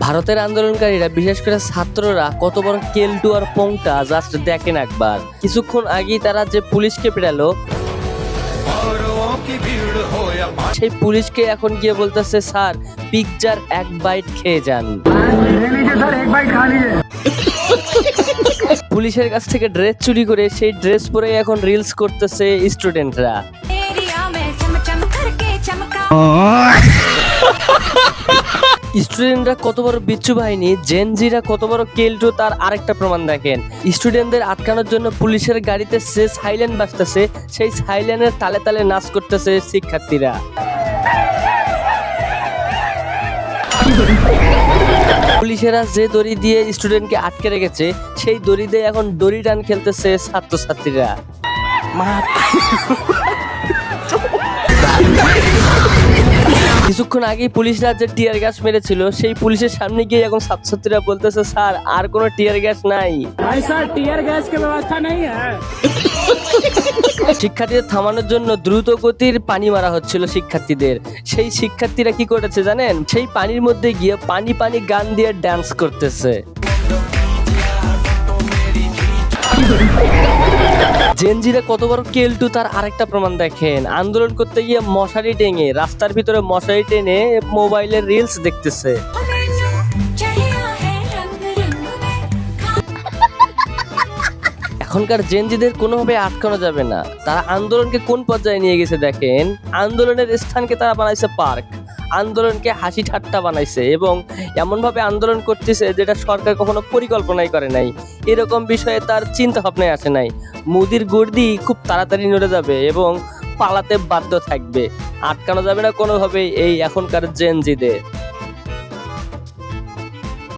ভারতের আন্দোলনকারীরা বিশেষ করে ছাত্ররা কত বড় কেলটু আর পংটা জাস্ট দেখেন একবার। কিছুক্ষণ আগেই তারা যে পুলিশকে পেটালো, সেই পুলিশকে এখন গিয়ে বলতেছে স্যার পিৎজার এক বাইট খেয়ে যান। পুলিশের কাছ থেকে ড্রেস চুরি করে সেই ড্রেস পরে এখন রিলস করতেছে স্টুডেন্টরা। স্টুডেন্টরা কত বড় বিচ্ছু বাহিনী, জেনজিরা কত বড় কেলটু তার আরেকটা প্রমাণ দেখেন। স্টুডেন্টদের আটকানোর জন্য পুলিশের গাড়িতে যে সাইলেন্ট বাজতেছে, সেই সাইলেন্টের তালে তালে নাচ করতেছে শিক্ষার্থীরা। পুলিশেরা যে দড়ি দিয়ে স্টুডেন্টকে আটকে রেখেছে, সেই দড়ি দিয়ে এখন দড়ি টান খেলতেছে ছাত্রছাত্রীরা। কিছুক্ষণ আগেই পুলিশরা যে টিয়ার গ্যাস মেরেছিল, সেই পুলিশের সামনে গিয়ে এখন ছাত্রছাত্রীরা বলতেছে স্যার আর কোনো টিয়ার গ্যাস নাই। টিয়ার গ্যাস কি ব্যবস্থা নেই। শিক্ষার্থীদের থামানোর জন্য দ্রুত গতির পানি মারা হচ্ছিল শিক্ষার্থীদের। সেই শিক্ষার্থীরা কি করেছে জানেন? সেই পানির মধ্যে গিয়ে পানি পানি গান দিয়ে ডান্স করতেছে। জেনজিরা কত বড় কেলটু তার আরেকটা প্রমাণ দেখেন। আন্দোলন করতে গিয়ে মশারি টেনে, রাস্তার ভিতরে মশারি টেনে মোবাইলের রিলস দেখতেছে। এখনকার জেনজিদের কোনোভাবে আটকানো যাবে না। তারা আন্দোলনকে কোন পর্যায়ে নিয়ে গেছে দেখেন। আন্দোলনের স্থানকে তারা বানাইছে পার্ক, আন্দোলনকে হাসি ঠাট্টা বানাইছে এবং এমনভাবে আন্দোলন করতেছে যেটা সরকার কখনো পরিকল্পনাই করে নাই। এরকম বিষয়ে তার চিন্তা ভাবনায় আসে নাই। মুদির গুর্দি খুব তাড়াতাড়ি নড়ে যাবে এবং পালাতে বাধ্য থাকবে। আটকানো যাবে না কোনোভাবেই এই এখনকার জেনজিদের।